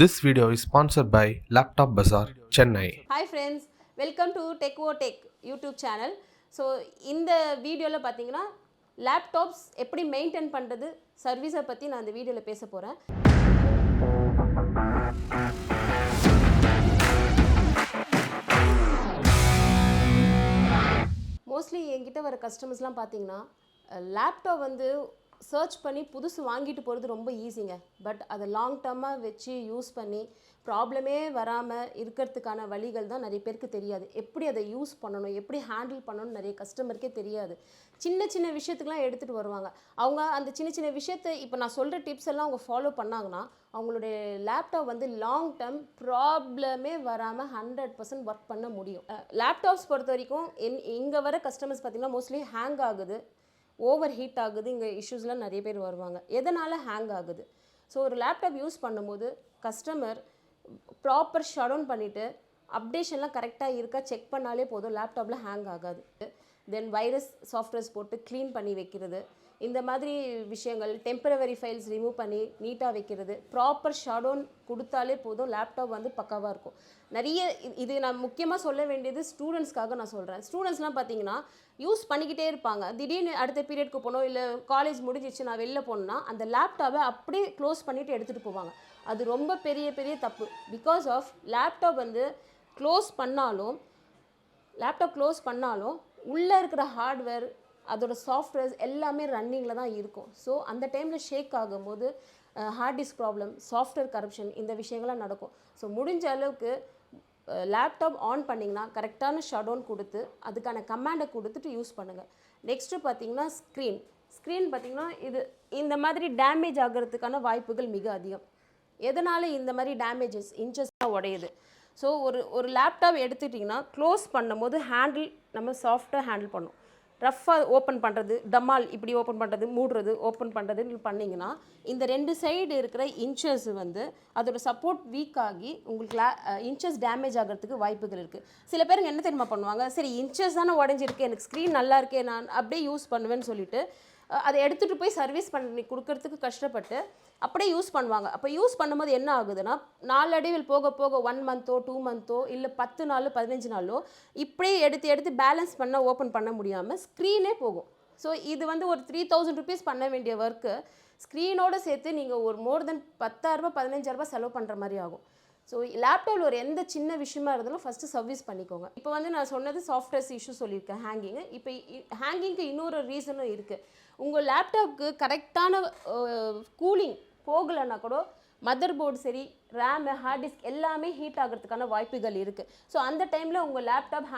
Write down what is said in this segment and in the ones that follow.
This video is sponsored by Laptop Bazaar, Chennai. Hi friends, welcome to TechOTech YouTube channel. So இந்த வீடியோவில் பார்த்தீங்கன்னா laptops எப்படி maintain பண்ணுறது சர்வீஸை பற்றி நான் இந்த வீடியோவில் பேச போகிறேன். மோஸ்ட்லி என்கிட்ட வர கஸ்டமர்ஸ்லாம் பார்த்தீங்கன்னா லேப்டாப் வந்து சர்ச் பண்ணி புதுசு வாங்கிட்டு போகிறது ரொம்ப ஈஸிங்க. பட் அதை லாங் டர்மாக வச்சு யூஸ் பண்ணி ப்ராப்ளமே வராமல் இருக்கிறதுக்கான வழிகள் தான் நிறைய பேருக்கு தெரியாது. எப்படி அதை யூஸ் பண்ணணும், எப்படி ஹேண்டில் பண்ணணும்னு நிறைய கஸ்டமருக்கே தெரியாது. சின்ன சின்ன விஷயத்துக்குலாம் எடுத்துகிட்டு வருவாங்க. அவங்க அந்த சின்ன சின்ன விஷயத்தை இப்போ நான் சொல்கிற டிப்ஸ் எல்லாம் அவங்க ஃபாலோ பண்ணாங்கன்னா அவங்களுடைய லேப்டாப் வந்து லாங் டர்ம் ப்ராப்ளமே வராமல் 100% ஒர்க் பண்ண முடியும். லேப்டாப்ஸ் பொறுத்த வரைக்கும் இங்கே வர கஸ்டமர்ஸ் பார்த்திங்கன்னா மோஸ்ட்லி ஹேங் ஆகுது, ஓவர் ஹீட் ஆகுது, இங்கே இஷ்யூஸ்லாம் நிறைய பேர் வருவாங்க. எதனால் ஹேங் ஆகுது? ஸோ ஒரு லேப்டாப் யூஸ் பண்ணும்போது கஸ்டமர் ப்ராப்பர் ஷட் டவுன் பண்ணிவிட்டு அப்டேஷன்லாம் கரெக்டாக இருக்கா செக் பண்ணாலே போதும், லேப்டாப்பில் ஹேங் ஆகாது. தென் வைரஸ் சாஃப்ட்வேர்ஸ் போட்டு க்ளீன் பண்ணி வைக்கிறது, இந்த மாதிரி விஷயங்கள், டெம்பரவரி ஃபைல்ஸ் ரிமூவ் பண்ணி நீட்டாக வைக்கிறது, ப்ராப்பர் ஷட் டவுன் கொடுத்தாலே போதும், லேப்டாப் வந்து பக்காவாக இருக்கும். நிறைய இது நான் முக்கியமாக சொல்ல வேண்டியது ஸ்டூடெண்ட்ஸ்க்காக நான் சொல்கிறேன். ஸ்டூடெண்ட்ஸ்லாம் பார்த்தீங்கன்னா யூஸ் பண்ணிக்கிட்டே இருப்பாங்க. திடீர்னு அடுத்த பீரியட்க்கு போனோம், இல்லை காலேஜ் முடிஞ்சிச்சு நான் வெளில போனோன்னா அந்த லேப்டாப்பை அப்படியே க்ளோஸ் பண்ணிவிட்டு எடுத்துகிட்டு போவாங்க. அது ரொம்ப பெரிய பெரிய தப்பு. பிகாஸ் ஆஃப் லேப்டாப் வந்து க்ளோஸ் பண்ணாலும் உள்ளே இருக்கிற ஹார்ட்வேர், அதோட சாஃப்ட்வேர்ஸ் எல்லாமே ரன்னிங்கில் தான் இருக்கும். ஸோ அந்த டைமில் ஷேக் ஆகும்போது hard disc problem, software corruption, இந்த விஷயங்கள்லாம் நடக்கும். ஸோ முடிஞ்ச அளவுக்கு லேப்டாப் ஆன் பண்ணிங்கன்னா கரெக்டான ஷட் டவுன் கொடுத்து அதுக்கான கமாண்டை கொடுத்துட்டு யூஸ் பண்ணுங்கள். நெக்ஸ்ட்டு பார்த்தீங்கன்னா ஸ்க்ரீன் பார்த்திங்கன்னா இந்த மாதிரி டேமேஜ் ஆகிறதுக்கான வாய்ப்புகள் மிக அதிகம். எதனால் இந்த மாதிரி டேமேஜஸ் இன்ச்சஸ்லாம் உடையுது? ஸோ ஒரு லேப்டாப் எடுத்துட்டிங்கன்னா க்ளோஸ் பண்ணும்போது ஹேண்டில் நம்ம சாஃப்டாக ஹேண்டில் பண்ணணும். ரஃப்பாக ஓப்பன் பண்ணுறது, டமால் இப்படி ஓப்பன் பண்ணுறது, மூடுறது, ஓப்பன் பண்ணுறதுன்னு பண்ணிங்கன்னா இந்த ரெண்டு சைடு இருக்கிற இன்ச்சஸ் வந்து அதோட சப்போர்ட் வீக் ஆகி உங்களுக்கு இன்ச்சஸ் டேமேஜ் ஆகிறதுக்கு வாய்ப்புகள் இருக்குது. சில பேருங்க என்ன தெரியுமா பண்ணுவாங்க, சரி இன்ச்சஸ் தானே உடஞ்சிருக்கு, எனக்கு ஸ்க்ரீன் நல்லா இருக்கே, நான் அப்படியே யூஸ் பண்ணுவேன்னு சொல்லிட்டு அதை எடுத்துகிட்டு போய் சர்வீஸ் பண்ணி கொடுக்கறதுக்கு கஷ்டப்பட்டு அப்படியே யூஸ் பண்ணுவாங்க. அப்போ யூஸ் பண்ணும்போது என்ன ஆகுதுன்னா நாளடைவில் போக போக 1 மந்த்தோ 2 மந்த்தோ இல்லை 10 நாளோ 15 நாளோ இப்படியே எடுத்து பேலன்ஸ் பண்ண ஓப்பன் பண்ண முடியாமல் ஸ்க்ரீனே போகும். ஸோ இது வந்து ஒரு 3000 ருபீஸ் பண்ண வேண்டிய ஒர்க்கு ஸ்க்ரீனோடு சேர்த்து நீங்கள் ஒரு மோர் தென் 10,000 15,000 செலவு பண்ணுற மாதிரி ஆகும். ஸோ லேப்டாப்பில் ஒரு எந்த சின்ன விஷயமா இருந்தாலும் ஃபஸ்ட்டு சர்வீஸ் பண்ணிக்கோங்க. இப்போ வந்து நான் சொன்னது சாஃப்ட்வேர்ஸ் இஷ்யூ சொல்லியிருக்கேன், ஹேங்கிங்கு. இப்போ ஹேங்கிங்க்கு இன்னொரு ரீசனும் இருக்குது. உங்கள் லேப்டாப்புக்கு கரெக்டான கூலிங் போகலைன்னா கூட மதர் போர்டு சரி, ரேமு, ஹார்ட் டிஸ்க் எல்லாமே ஹீட் ஆகிறதுக்கான வாய்ப்புகள் இருக்குது. ஸோ அந்த டைமில் உங்கள் லேப்டாப்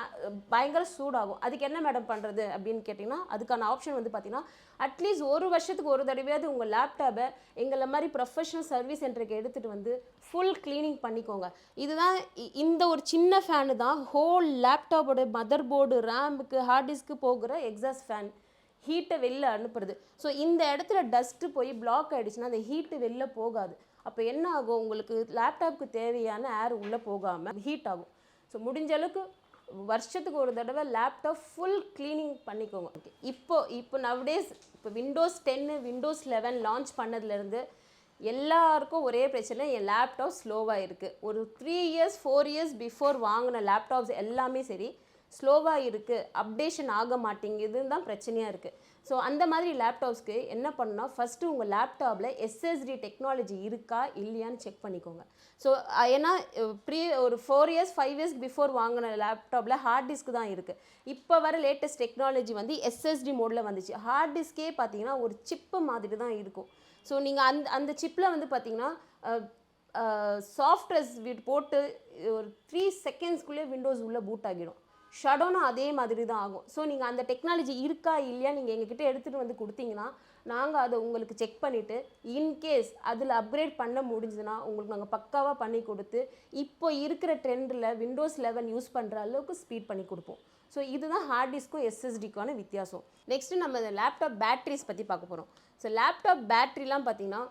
பயங்கர சூடாகும். அதுக்கு என்ன மேடம் பண்ணுறது அப்படின்னு கேட்டிங்கன்னா அதுக்கான ஆப்ஷன் வந்து பார்த்திங்கன்னா அட்லீஸ்ட் 1 வருஷத்துக்கு ஒரு தடவையாவது உங்கள் லேப்டாப்பை எங்களை மாதிரி ப்ரொஃபஷனல் சர்வீஸ் சென்டருக்கு எடுத்துகிட்டு வந்து ஃபுல் க்ளீனிங் பண்ணிக்கோங்க. இதுதான் இந்த ஒரு சின்ன ஃபேனு தான் ஹோல் லேப்டாப்போட மதர் போர்டு, ரேமுக்கு, ஹார்ட் டிஸ்க்கு போகிற எக்ஸாஸ்ட் ஃபேன் ஹீட்டை வெளில அனுப்புறது. ஸோ இந்த இடத்துல டஸ்ட்டு போய் பிளாக் ஆகிடுச்சுன்னா அந்த ஹீட்டு வெளில போகாது. அப்போ என்ன ஆகும், உங்களுக்கு லேப்டாப்புக்கு தேவையான ஏர் உள்ளே போகாமல் ஹீட் ஆகும். ஸோ முடிஞ்ச அளவுக்கு வருஷத்துக்கு ஒரு தடவை லேப்டாப் ஃபுல் க்ளீனிங் பண்ணிக்கோங்க. இப்போ நவடேஸ் இப்போ விண்டோஸ் 10 விண்டோஸ் 11 லான்ச் பண்ணதுலேருந்து எல்லாருக்கும் ஒரே பிரச்சனை, என் லேப்டாப் ஸ்லோவாக இருக்குது. ஒரு 3 இயர்ஸ் 4 இயர்ஸ் பிஃபோர் வாங்கின லேப்டாப்ஸ் எல்லாமே சரி ஸ்லோவாக இருக்குது, அப்டேஷன் ஆக மாட்டேங்குதுன்னு தான் பிரச்சனையாக இருக்குது. ஸோ அந்த மாதிரி லேப்டாப்ஸ்க்கு என்ன பண்ணால் ஃபஸ்ட்டு உங்கள் லேப்டாப்பில் எஸ்எஸ்டி டெக்னாலஜி இருக்கா இல்லையான்னு செக் பண்ணிக்கோங்க. ஸோ ஏன்னா ஒரு 4 இயர்ஸ் 5 இயர்ஸ் பிஃபோர் வாங்கின லேப்டாப்பில் ஹார்ட் டிஸ்க் தான் இருக்குது. இப்போ வர லேட்டஸ்ட் டெக்னாலஜி வந்து எஸ்எஸ்டி மோடில் வந்துச்சு. ஹார்ட் டிஸ்கே பார்த்தீங்கன்னா ஒரு சிப்பு மாதிரி தான் இருக்கும். ஸோ நீங்கள் அந்த சிப்பில் வந்து பார்த்தீங்கன்னா சாஃப்ட்வேர்ஸ் போட்டு ஒரு 3 செகண்ட்ஸ்க்குள்ளே விண்டோஸ் உள்ளே பூட் ஆகிடும். ஷட் டவுனும் அதே மாதிரி தான் ஆகும். ஸோ நீங்கள் அந்த டெக்னாலஜி இருக்கா இல்லையா நீங்கள் எங்ககிட்ட எடுத்துகிட்டு வந்து கொடுத்தீங்கன்னா நாங்கள் அதை உங்களுக்கு செக் பண்ணிவிட்டு இன்கேஸ் அதில் அப்கிரேட் பண்ண முடிஞ்சதுன்னா உங்களுக்கு நாங்கள் பக்காவாக பண்ணி கொடுத்து இப்போ இருக்கிற ட்ரெண்டில் விண்டோஸ் 11 யூஸ் பண்ணுற அளவுக்கு ஸ்பீட் பண்ணி கொடுப்போம். ஸோ இதுதான் ஹார்ட் டிஸ்க்கும் எஸ்எஸ்டிக்கான வித்தியாசம். நெக்ஸ்ட்டு நம்ம லேப்டாப் பேட்ரிஸ் பற்றி பார்க்க போகிறோம். ஸோ லேப்டாப் பேட்ரிலாம் பார்த்திங்கன்னா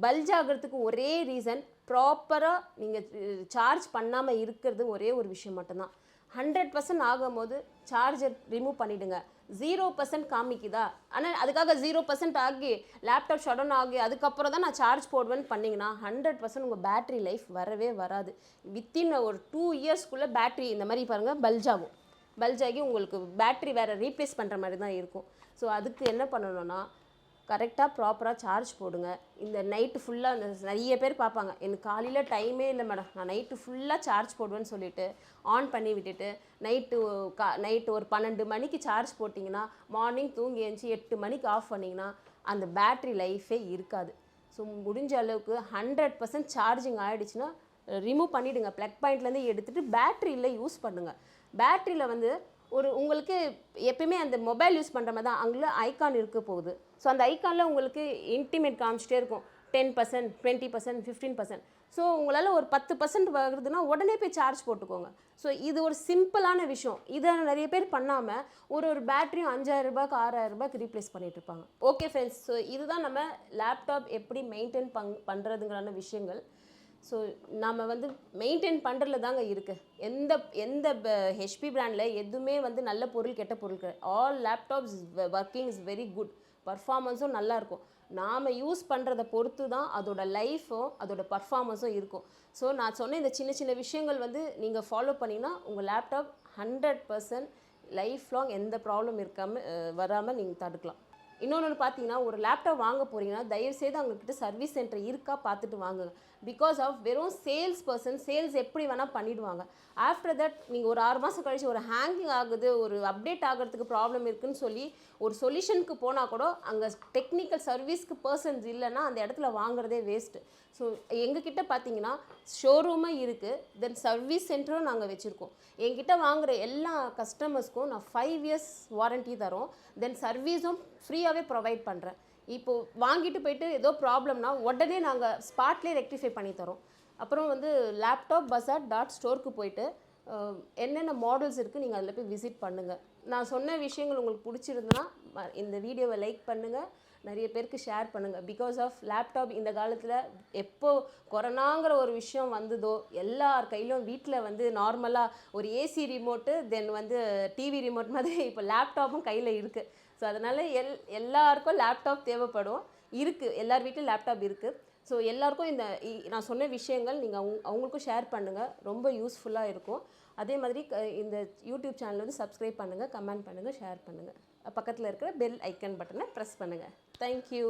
பல்ஜ் ஆகிறதுக்கு ஒரே ரீசன் ப்ராப்பராக நீங்கள் சார்ஜ் பண்ணாமல் இருக்கிறது ஒரே ஒரு விஷயம் மட்டும்தான். 100% ஆகும்போது சார்ஜர் ரிமூவ் பண்ணிவிடுங்க. 0% காமிக்குதா, ஆனால் அதுக்காக 0% ஆகி லேப்டாப் ஷட் டவுன் ஆகி அதுக்கப்புறம் தான் நான் சார்ஜ் போடுவேன்னு பண்ணிங்கன்னா 100% உங்கள் பேட்ரி லைஃப் வரவே வராது. வித்தின் ஒரு 2 இயர்ஸ்க்குள்ளே பேட்ரி இந்த மாதிரி பாருங்கள் பல்ஜ் ஆகி உங்களுக்கு பேட்ரி வேறு ரீப்ளேஸ் பண்ணுற மாதிரி தான் இருக்கும். ஸோ அதுக்கு என்ன பண்ணணும்னா கரெக்டாக ப்ராப்பராக சார்ஜ் போடுங்க. இந்த நைட்டு ஃபுல்லாக நிறைய பேர் பார்ப்பாங்க, எனக்கு காலையில் டைமே இல்லை மேடம், நான் நைட்டு ஃபுல்லாக சார்ஜ் போடுவேன்னு சொல்லிட்டு ஆன் பண்ணி விட்டுட்டு நைட்டு ஒரு 12 மணிக்கு சார்ஜ் போட்டிங்கன்னா மார்னிங் தூங்கி எழுந்துச்சி 8 மணிக்கு ஆஃப் பண்ணிங்கன்னா அந்த பேட்ரி லைஃபே இருக்காது. ஸோ முடிஞ்ச அளவுக்கு 100% சார்ஜிங் ஆகிடுச்சுன்னா ரிமூவ் பண்ணிவிடுங்க. ப்ளக் பாயிண்ட்லேருந்து எடுத்துகிட்டு பேட்ரியில் யூஸ் பண்ணுங்கள். பேட்ரியில் வந்து உங்களுக்கு எப்பயுமே அந்த மொபைல் யூஸ் பண்ணுற மாதிரி தான் அங்கே ஐக்கான் இருக்க போகுது. ஸோ அந்த ஐக்கானில் உங்களுக்கு இன்டிமேட் காமிச்சிட்டே இருக்கும் 10%, 20%, 15%. ஸோ உங்களால் ஒரு 10% வருதுன்னா உடனே போய் சார்ஜ் போட்டுக்கோங்க. ஸோ இது ஒரு சிம்பிளான விஷயம். இதை நிறைய பேர் பண்ணாமல் ஒரு பேட்டரியும் 5000 ரூபாய்க்கு 6000 ரூபாய்க்கு ரீப்ளேஸ் பண்ணிட்டு இருப்பாங்க. ஓகே ஃப்ரெண்ட்ஸ், ஸோ இதுதான் நம்ம லேப்டாப் எப்படி மெயின்டைன் பண்ணுறதுங்கிறான விஷயங்கள். ஸோ நம்ம வந்து மெயின்டைன் பண்ணுறதுல தாங்க இருக்குது. எந்த ஹெச்பி பிராண்டில் எதுவுமே வந்து நல்ல பொருள் கெட்ட பொருள் கிடையாது. All laptops working is very good, பர்ஃபார்மன்ஸும் நல்லாயிருக்கும். நாம் யூஸ் பண்ணுறதை பொறுத்து தான் அதோட லைஃப்பும் அதோட பர்ஃபார்மன்ஸும் இருக்கும். ஸோ நான் சொன்ன இந்த சின்ன சின்ன விஷயங்கள் வந்து நீங்கள் ஃபாலோ பண்ணிங்கன்னா உங்கள் லேப்டாப் 100% லைஃப் லாங் எந்த ப்ராப்ளம் வராமல் நீங்கள் தடுக்கலாம். இன்னொன்று பார்த்தீங்கன்னா, ஒரு லேப்டாப் வாங்க போகிறீங்கன்னா தயவுசெய்து அவங்கக்கிட்ட சர்வீஸ் சென்டர் இருக்கா பார்த்துட்டு வாங்குங்க. பிகாஸ் ஆஃப் வெறும் சேல்ஸ் எப்படி வேணால் பண்ணிவிடுவாங்க. ஆஃப்டர் தட் நீங்கள் ஒரு 6 மாதம் கழிச்சு ஒரு ஹேங்கிங் ஆகுது, ஒரு அப்டேட் ஆகிறதுக்கு ப்ராப்ளம் இருக்குதுன்னு சொல்லி ஒரு சொல்யூஷனுக்கு போனால் கூட அங்கே டெக்னிக்கல் சர்வீஸ்க்கு பர்சன்ஸ் இல்லைன்னா அந்த இடத்துல வாங்குறதே வேஸ்ட்டு. ஸோ எங்ககிட்ட பார்த்தீங்கன்னா ஷோரூமே இருக்குது, தென் சர்வீஸ் சென்டரும் நாங்கள் வச்சுருக்கோம். என்கிட்ட வாங்குகிற எல்லா கஸ்டமர்ஸ்க்கும் நான் 5 இயர்ஸ் வாரண்ட்டி தரோம். தென் சர்வீஸும் ஃப்ரீயாகவே ப்ரொவைட் பண்ணுறேன். இப்போது வாங்கிட்டு போயிட்டு ஏதோ ப்ராப்ளம்னா உடனே நாங்கள் ஸ்பாட்லேயே ரெக்டிஃபை பண்ணி தரோம். அப்புறம் வந்து laptopbazaar.store போயிட்டு என்னென்ன மாடல்ஸ் இருக்குது நீங்கள் அதில் போய் விசிட் பண்ணுங்கள். நான் சொன்ன விஷயங்கள் உங்களுக்கு பிடிச்சிருந்ததுன்னா இந்த வீடியோவை லைக் பண்ணுங்கள், நிறைய பேருக்கு ஷேர் பண்ணுங்கள். பிகாஸ் ஆஃப் லேப்டாப் இந்த காலத்தில் எப்போ கொரோனாங்கிற ஒரு விஷயம் வந்ததோ எல்லார் கையிலும் வீட்டில் வந்து நார்மலாக ஒரு ஏசி ரிமோட்டு தென் வந்து டிவி ரிமோட் மாதிரி இப்போ லேப்டாப்பும் கையில் இருக்குது. ஸோ அதனால் எல்லாருக்கும் லேப்டாப் தேவைப்படும், இருக்குது, எல்லார் வீட்டிலும் லேப்டாப் இருக்குது. ஸோ எல்லாருக்கும் நான் சொன்ன விஷயங்கள் நீங்கள் அவங்களுக்கும் ஷேர் பண்ணுங்கள், ரொம்ப யூஸ்ஃபுல்லாக இருக்கும். அதே மாதிரி இந்த யூடியூப் சேனல் வந்து சப்ஸ்கிரைப் பண்ணுங்கள், கமெண்ட் பண்ணுங்கள், ஷேர் பண்ணுங்கள். பக்கத்தில் இருக்கிற பெல் ஐக்கன் பட்டனை ப்ரெஸ் பண்ணுங்கள். தேங்க்யூ.